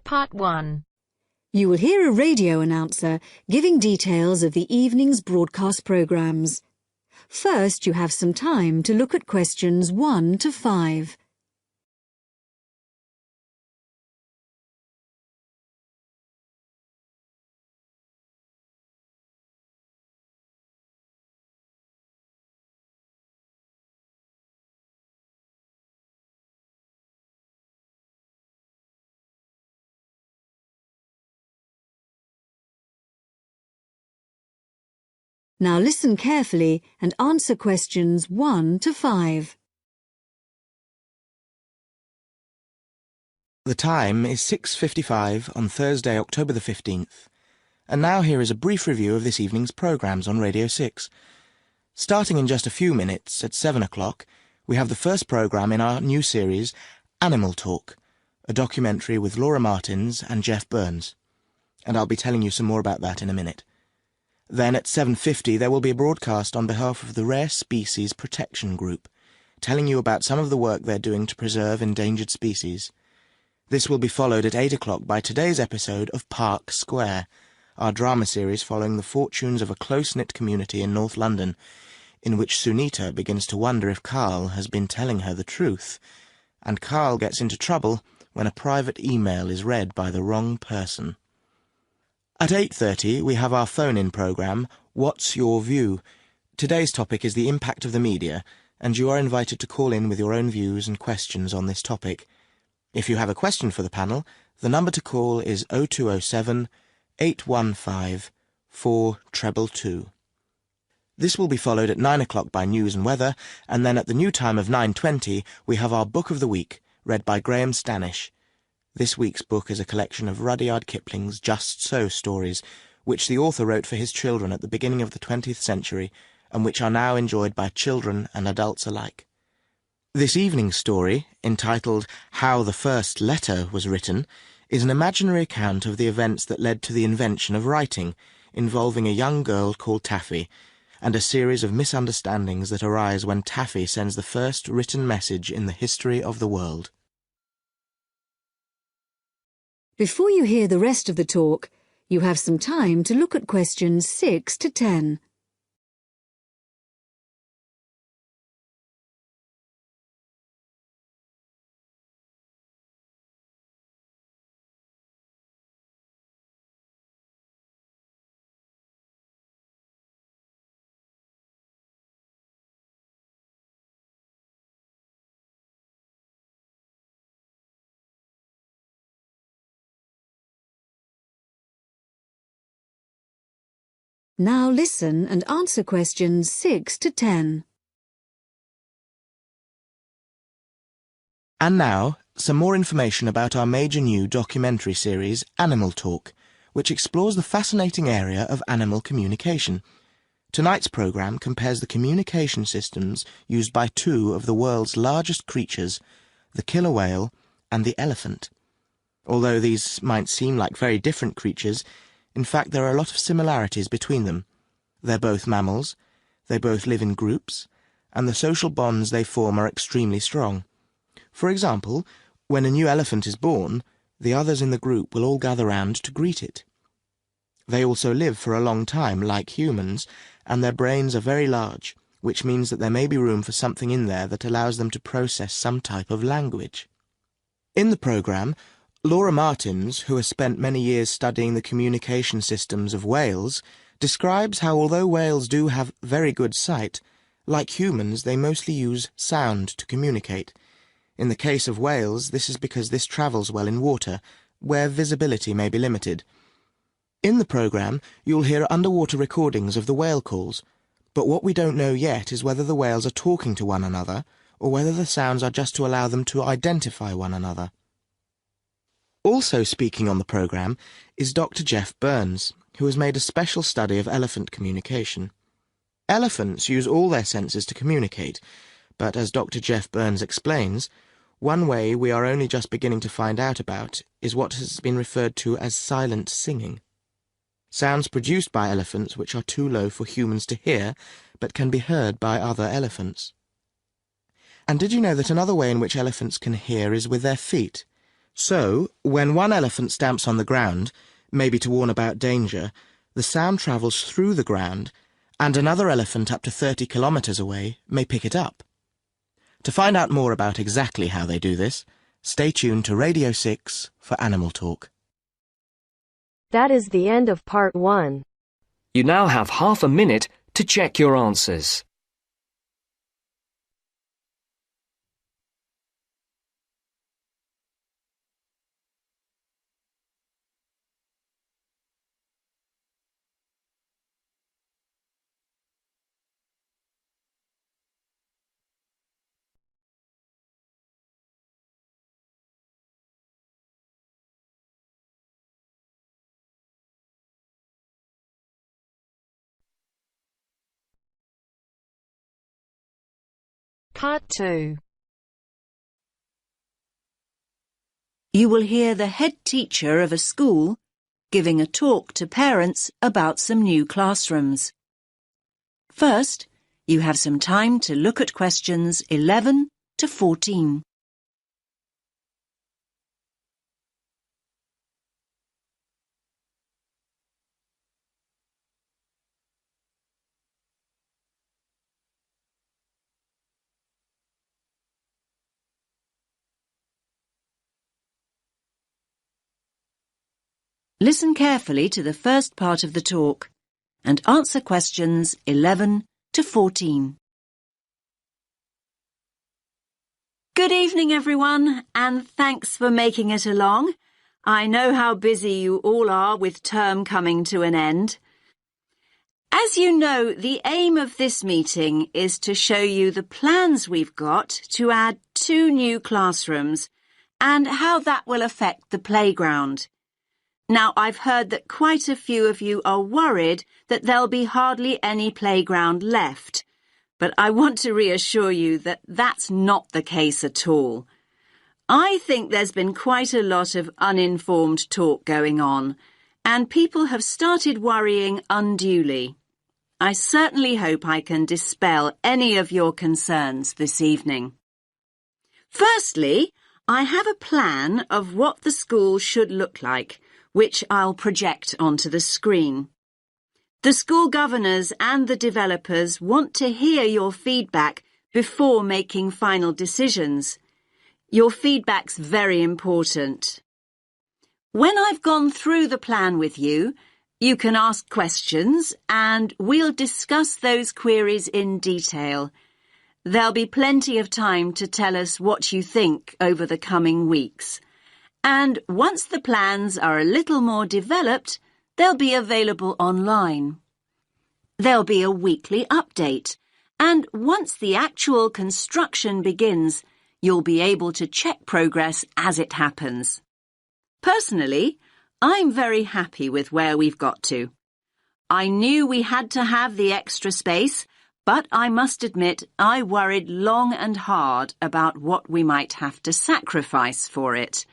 Part 1. You will hear a radio announcer giving details of the evening's broadcast programmes. First, you have some time to look at questions 1 to 5. Now listen carefully and answer questions 1 to 5. The time is 6:55 on Thursday, October the 15th. And now here is a brief review of this evening's programmes on Radio 6. Starting in just a few minutes, at 7 o'clock, we have the first programme in our new series, Animal Talk, a documentary with Laura Martins and Jeff Burns. And I'll be telling you some more about that in a minute. Then at 7:50 there will be a broadcast on behalf of the Rare Species Protection Group, telling you about some of the work they're doing to preserve endangered species. This will be followed at 8 o'clock by today's episode of Park Square, our drama series following the fortunes of a close-knit community in North London, in which Sunita begins to wonder if Carl has been telling her the truth, and Carl gets into trouble when a private email is read by the wrong person. At 8:30 we have our phone-in programme, What's Your View? Today's topic is the impact of the media, and you are invited to call in with your own views and questions on this topic. If you have a question for the panel, the number to call is 0207 815 422. This will be followed at 9 o'clock by news and weather, and then at the new time of 9:20 we have our Book of the Week, read by Graham Stanish. This week's book is a collection of Rudyard Kipling's Just So stories, which the author wrote for his children at the beginning of the 20th century, and which are now enjoyed by children and adults alike. This evening's story, entitled How the First Letter Was Written, is an imaginary account of the events that led to the invention of writing, involving a young girl called Taffy, and a series of misunderstandings that arise when Taffy sends the first written message in the history of the world. Before you hear the rest of the talk, you have some time to look at questions 6 to 10. Now listen and answer questions 6 to 10. And now, some more information about our major new documentary series, Animal Talk, which explores the fascinating area of animal communication. Tonight's programme compares the communication systems used by two of the world's largest creatures, the killer whale and the elephant. Although these might seem like very different creatures, in fact there are a lot of similarities between them. They're both mammals, they both live in groups, and the social bonds they form are extremely strong. For example, when a new elephant is born, the others in the group will all gather round to greet it. They also live for a long time, like humans, and their brains are very large, which means that there may be room for something in there that allows them to process some type of language. In the programme, Laura Martins, who has spent many years studying the communication systems of whales, describes how although whales do have very good sight, like humans they mostly use sound to communicate. In the case of whales, this is because this travels well in water, where visibility may be limited. In the programme, you'll hear underwater recordings of the whale calls, but what we don't know yet is whether the whales are talking to one another, or whether the sounds are just to allow them to identify one another. Also speaking on the programme is Dr. Jeff Burns, who has made a special study of elephant communication. Elephants use all their senses to communicate, but as Dr. Jeff Burns explains, one way we are only just beginning to find out about is what has been referred to as silent singing. Sounds produced by elephants which are too low for humans to hear, but can be heard by other elephants. And did you know that another way in which elephants can hear is with their feet? So, when one elephant stamps on the ground, maybe to warn about danger, the sound travels through the ground, and another elephant up to 30 kilometres away may pick it up. To find out more about exactly how they do this, stay tuned to Radio 6 for Animal Talk. That is the end of part 1. You now have half a minute to check your answers. Part 2. You will hear the head teacher of a school giving a talk to parents about some new classrooms. First, you have some time to look at questions 11 to 14. Listen carefully to the first part of the talk and answer questions 11 to 14. Good evening, everyone, and thanks for making it along. I know how busy you all are with term coming to an end. As you know, the aim of this meeting is to show you the plans we've got to add 2 new classrooms and how that will affect the playground. Now, I've heard that quite a few of you are worried that there'll be hardly any playground left, but I want to reassure you that that's not the case at all. I think there's been quite a lot of uninformed talk going on, and people have started worrying unduly. I certainly hope I can dispel any of your concerns this evening. Firstly, I have a plan of what the school should look like, which I'll project onto the screen. The school governors and the developers want to hear your feedback before making final decisions. Your feedback's very important. When I've gone through the plan with you, you can ask questions and we'll discuss those queries in detail. There'll be plenty of time to tell us what you think over the coming weeks. And once the plans are a little more developed, they'll be available online. There'll be a weekly update, and once the actual construction begins, you'll be able to check progress as it happens. Personally, I'm very happy with where we've got to. I knew we had to have the extra space, but I must admit I worried long and hard about what we might have to sacrifice for it.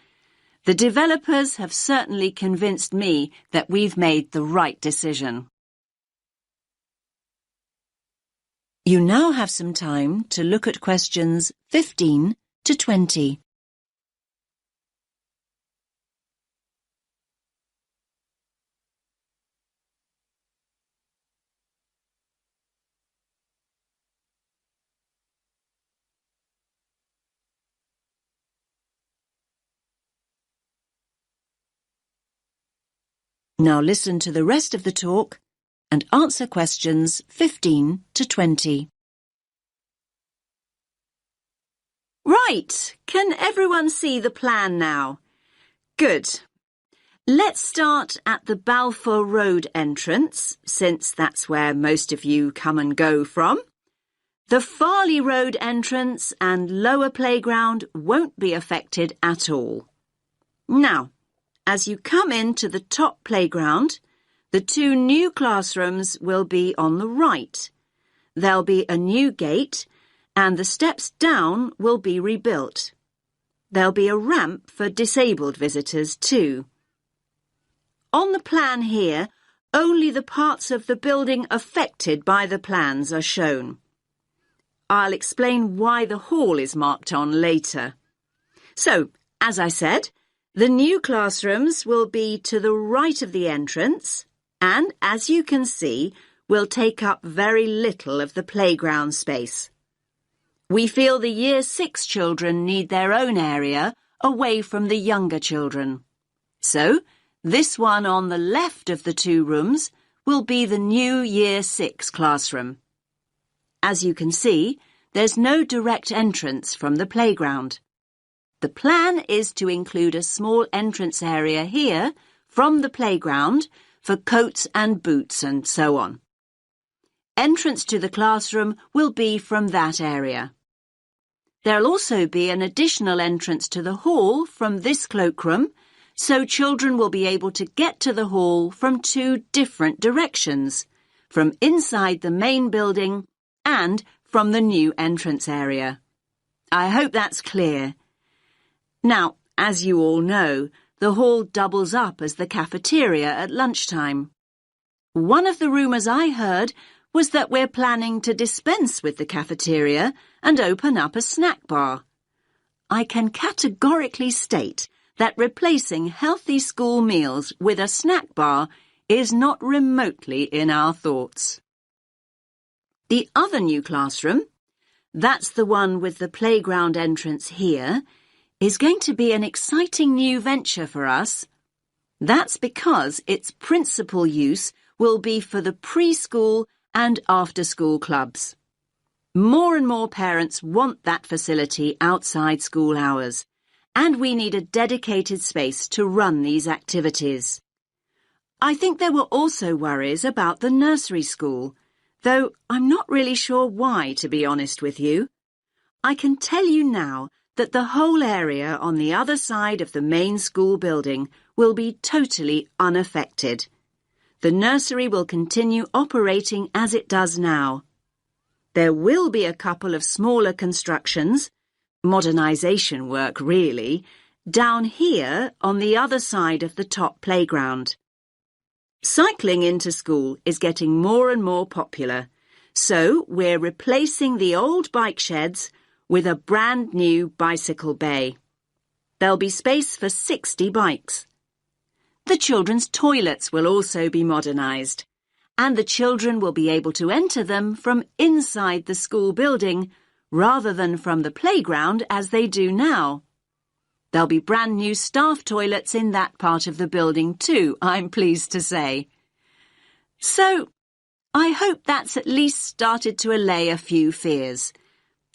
The developers have certainly convinced me that we've made the right decision. You now have some time to look at questions 15 to 20. Now listen to the rest of the talk and answer questions 15 to 20. Right, can everyone see the plan now? Good. Let's start at the Balfour Road entrance, since that's where most of you come and go from. The Farley Road entrance and lower playground won't be affected at all. Now, as you come into the top playground, the 2 new classrooms will be on the right. There'll be a new gate, and the steps down will be rebuilt. There'll be a ramp for disabled visitors too. On the plan here, only the parts of the building affected by the plans are shown. I'll explain why the hall is marked on later. So, as I said, The new classrooms will be to the right of the entrance and, as you can see, will take up very little of the playground space. We feel the Year 6 children need their own area away from the younger children. So, this one on the left of the two rooms will be the new Year 6 classroom. As you can see, there's no direct entrance from the playground. The plan is to include a small entrance area here from the playground for coats and boots and so on. Entrance to the classroom will be from that area. There'll also be an additional entrance to the hall from this cloakroom, so children will be able to get to the hall from two different directions, from inside the main building and from the new entrance area. I hope that's clear. Now, as you all know, the hall doubles up as the cafeteria at lunchtime. One of the rumours I heard was that we're planning to dispense with the cafeteria and open up a snack bar. I can categorically state that replacing healthy school meals with a snack bar is not remotely in our thoughts. The other new classroom, that's the one with the playground entrance here, is going to be an exciting new venture for us. That's because its principal use will be for the preschool and after-school clubs. More and more parents want that facility outside school hours, and we need a dedicated space to run these activities. I think there were also worries about the nursery school, though I'm not really sure why, to be honest with you. I can tell you now that the whole area on the other side of the main school building will be totally unaffected. The nursery will continue operating as it does now. There will be a couple of smaller constructions, modernisation work really, down here on the other side of the top playground. Cycling into school is getting more and more popular, so we're replacing the old bike sheds with a brand new bicycle bay. There'll be space for 60 bikes. The children's toilets will also be modernised, and the children will be able to enter them from inside the school building rather than from the playground as they do now. There'll be brand new staff toilets in that part of the building too, I'm pleased to say. So, I hope that's at least started to allay a few fears.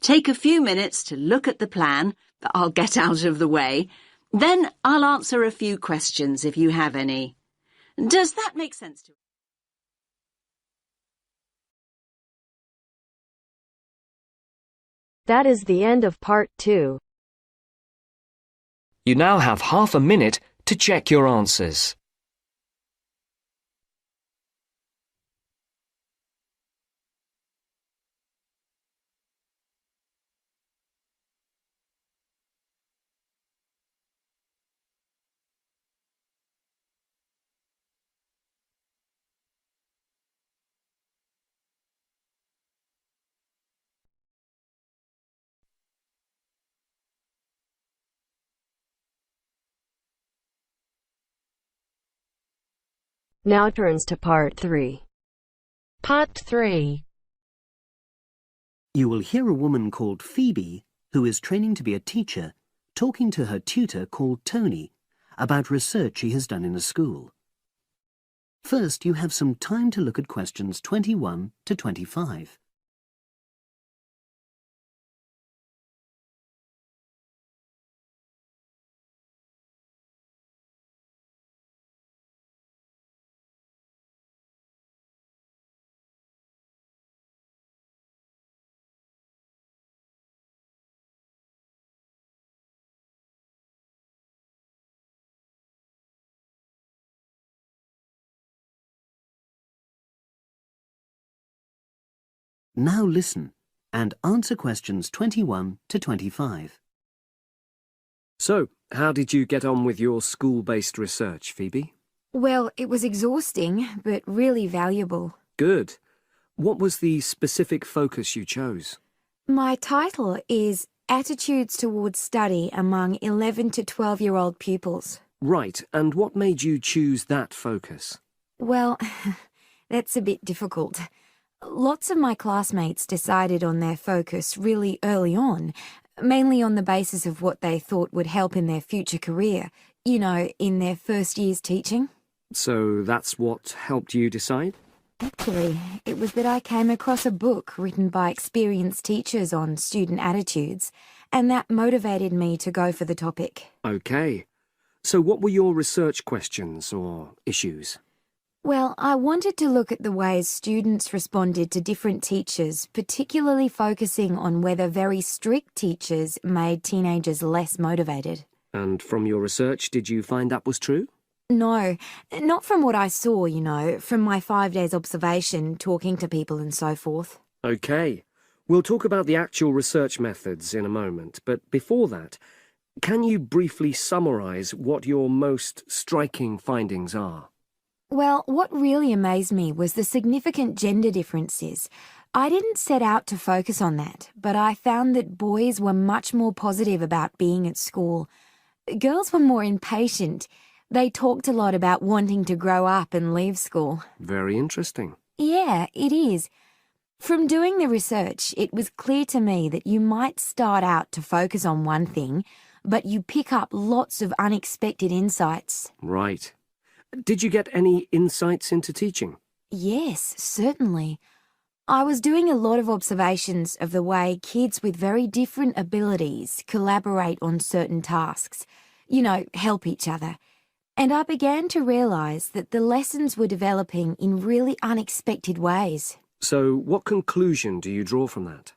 Take a few minutes to look at the plan that I'll get out of the way. Then I'll answer a few questions if you have any. Does that make sense to you? That is the end of part 2. You now have half a minute to check your answers. Now turns to part 3. Part 3. You will hear a woman called Phoebe, who is training to be a teacher, talking to her tutor called Tony about research she has done in a school. First, you have some time to look at questions 21 to 25. Now listen and answer questions 21 to 25. So, how did you get on with your school-based research, Phoebe? Well, it was exhausting, but really valuable. Good. What was the specific focus you chose? My title is attitudes towards study among 11 to 12-year-old pupils. Right, and what made you choose that focus? Well, that's a bit difficult. Lots of my classmates decided on their focus really early on, mainly on the basis of what they thought would help in their future career, in their first year's teaching. So that's what helped you decide? Actually, it was that I came across a book written by experienced teachers on student attitudes, and that motivated me to go for the topic. Okay. So what were your research questions or issues? Well, I wanted to look at the ways students responded to different teachers, particularly focusing on whether very strict teachers made teenagers less motivated. And from your research, did you find that was true? No, not from what I saw, from my 5 days observation, talking to people and so forth. Okay. We'll talk about the actual research methods in a moment, but before that, can you briefly summarise what your most striking findings are? Well, what really amazed me was the significant gender differences. I didn't set out to focus on that, but I found that boys were much more positive about being at school. Girls were more impatient. They talked a lot about wanting to grow up and leave school. Very interesting. Yeah, it is. From doing the research, it was clear to me that you might start out to focus on one thing, but you pick up lots of unexpected insights. Right. Did you get any insights into teaching? Yes, certainly. I was doing a lot of observations of the way kids with very different abilities collaborate on certain tasks, help each other. And I began to realise that the lessons were developing in really unexpected ways. So what conclusion do you draw from that?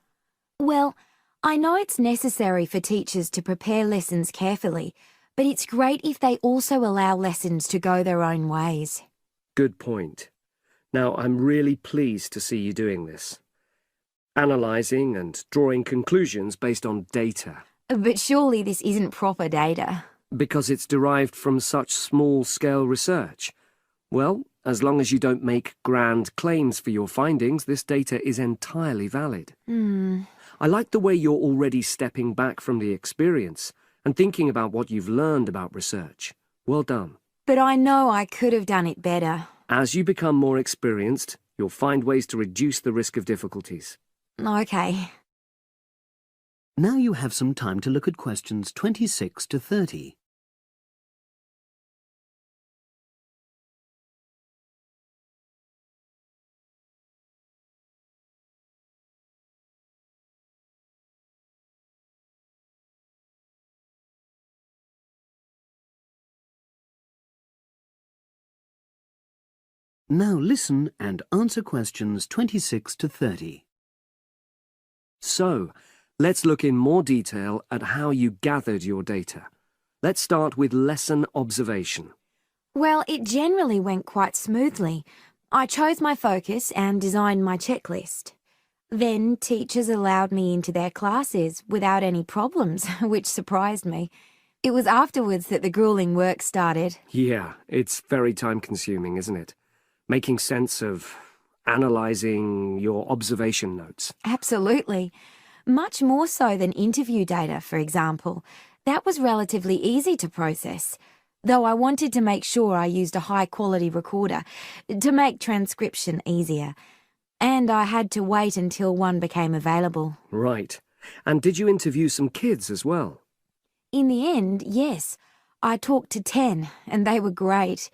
Well, I know it's necessary for teachers to prepare lessons carefully, but it's great if they also allow lessons to go their own ways. Good point. Now, I'm really pleased to see you doing this. Analysing and drawing conclusions based on data. But surely this isn't proper data. Because it's derived from such small-scale research. Well, as long as you don't make grand claims for your findings, this data is entirely valid. I like the way you're already stepping back from the experience and thinking about what you've learned about research. Well done. But I know I could have done it better. As you become more experienced, you'll find ways to reduce the risk of difficulties. Okay. Now you have some time to look at questions 26 to 30. Now listen and answer questions 26 to 30. So, let's look in more detail at how you gathered your data. Let's start with lesson observation. Well, it generally went quite smoothly. I chose my focus and designed my checklist. Then teachers allowed me into their classes without any problems, which surprised me. It was afterwards that the grueling work started. Yeah, it's very time-consuming, isn't it? Making sense of analysing your observation notes. Absolutely. Much more so than interview data, for example. That was relatively easy to process, though I wanted to make sure I used a high-quality recorder to make transcription easier. And I had to wait until one became available. Right. And did you interview some kids as well? In the end, yes. I talked to 10, and they were great.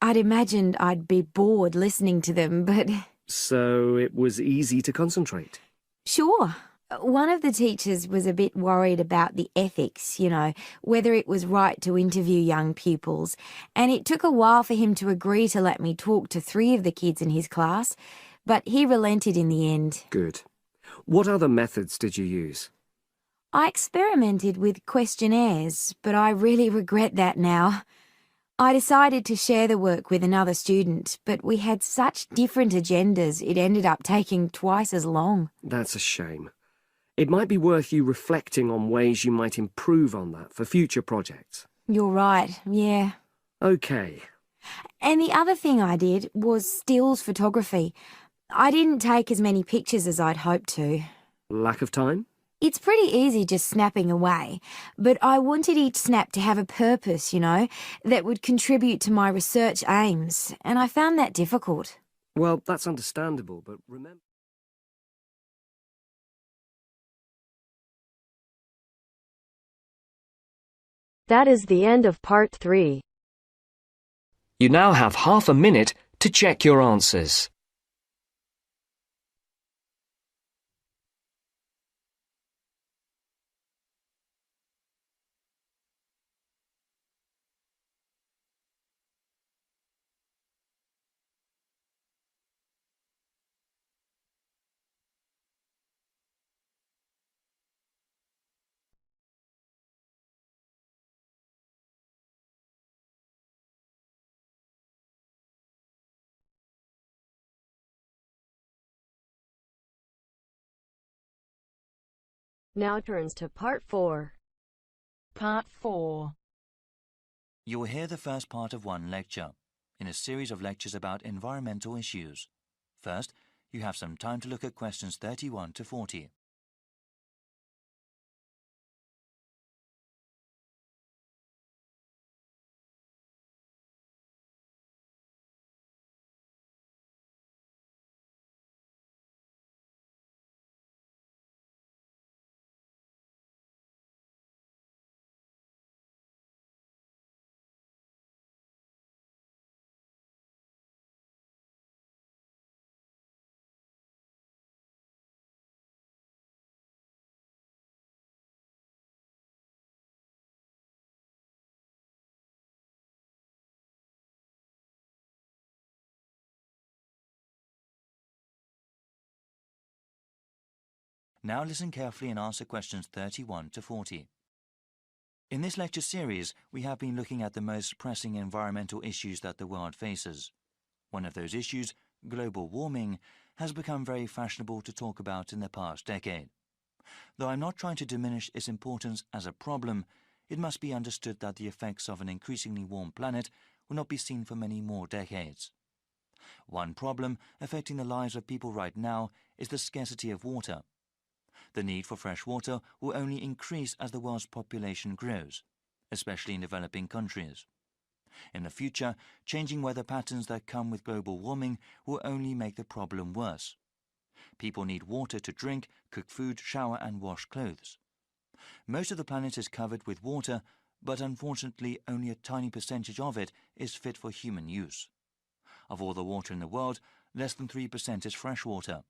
I'd imagined I'd be bored listening to them, but... So it was easy to concentrate? Sure. One of the teachers was a bit worried about the ethics, whether it was right to interview young pupils, and it took a while for him to agree to let me talk to 3 of the kids in his class, but he relented in the end. Good. What other methods did you use? I experimented with questionnaires, but I really regret that now. I decided to share the work with another student, but we had such different agendas it ended up taking twice as long. That's a shame. It might be worth you reflecting on ways you might improve on that for future projects. You're right, yeah. Okay. And the other thing I did was stills photography. I didn't take as many pictures as I'd hoped to. Lack of time? It's pretty easy just snapping away, but I wanted each snap to have a purpose, that would contribute to my research aims, and I found that difficult. Well, that's understandable, but remember... That is the end of part 3. You now have half a minute to check your answers. Now turns to part 4. Part 4. You will hear the first part of one lecture, in a series of lectures about environmental issues. First, you have some time to look at questions 31 to 40. Now listen carefully and answer questions 31 to 40. In this lecture series, we have been looking at the most pressing environmental issues that the world faces. One of those issues, global warming, has become very fashionable to talk about in the past decade. Though I'm not trying to diminish its importance as a problem, it must be understood that the effects of an increasingly warm planet will not be seen for many more decades. One problem affecting the lives of people right now is the scarcity of water. The need for fresh water will only increase as the world's population grows, especially in developing countries. In the future, changing weather patterns that come with global warming will only make the problem worse. People need water to drink, cook food, shower and wash clothes. Most of the planet is covered with water, but unfortunately only a tiny percentage of it is fit for human use. Of all the water in the world, less than 3% is fresh water.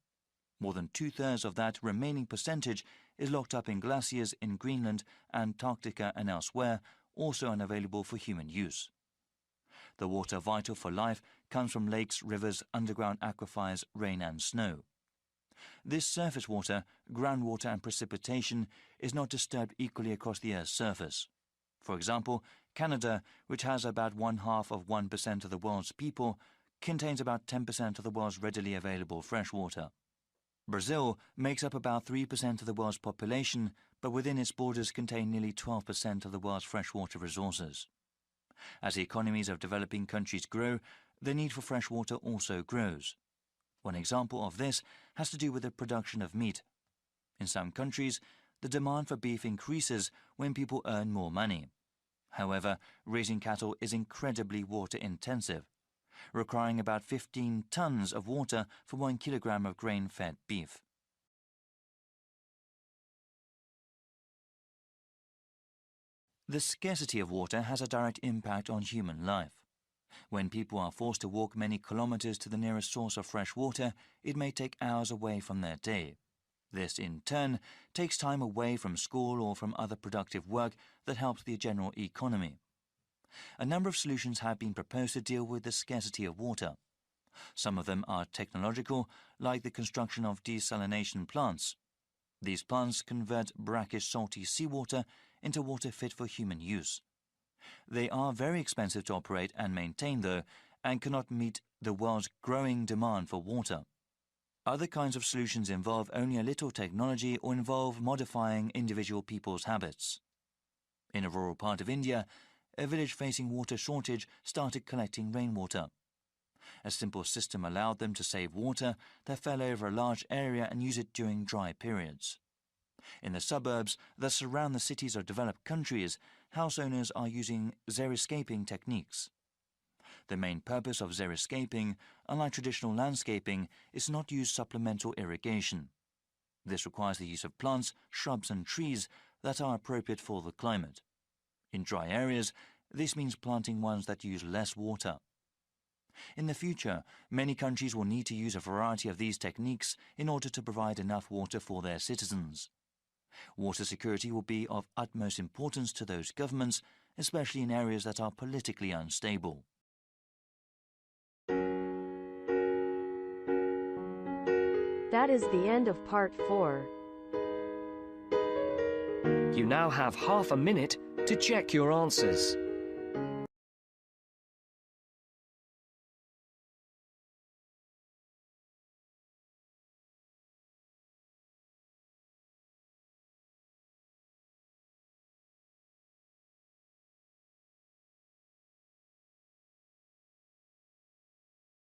More than 2/3 of that remaining percentage is locked up in glaciers in Greenland, Antarctica and elsewhere, also unavailable for human use. The water vital for life comes from lakes, rivers, underground aquifers, rain and snow. This surface water, groundwater and precipitation is not disturbed equally across the Earth's surface. For example, Canada, which has about 0.5% of the world's people, contains about 10% of the world's readily available fresh water. Brazil makes up about 3% of the world's population, but within its borders contain nearly 12% of the world's freshwater resources. As the economies of developing countries grow, the need for fresh water also grows. One example of this has to do with the production of meat. In some countries, the demand for beef increases when people earn more money. However, raising cattle is incredibly water-intensive, requiring about 15 tons of water for 1 kilogram of grain-fed beef. The scarcity of water has a direct impact on human life. When people are forced to walk many kilometers to the nearest source of fresh water, it may take hours away from their day. This, in turn, takes time away from school or from other productive work that helps the general economy. A number of solutions have been proposed to deal with the scarcity of water. Some of them are technological, like the construction of desalination plants. These plants convert brackish salty seawater into water fit for human use. They are very expensive to operate and maintain, though, and cannot meet the world's growing demand for water. Other kinds of solutions involve only a little technology or involve modifying individual people's habits. In a rural part of India, a village facing water shortage started collecting rainwater. A simple system allowed them to save water that fell over a large area and use it during dry periods. In the suburbs that surround the cities of developed countries, house owners are using xeriscaping techniques. The main purpose of xeriscaping, unlike traditional landscaping, is not to use supplemental irrigation. This requires the use of plants, shrubs and trees that are appropriate for the climate. In dry areas, this means planting ones that use less water. In the future, many countries will need to use a variety of these techniques in order to provide enough water for their citizens. Water security will be of utmost importance to those governments, especially in areas that are politically unstable. That is the end of part 4. You now have half a minute to check your answers.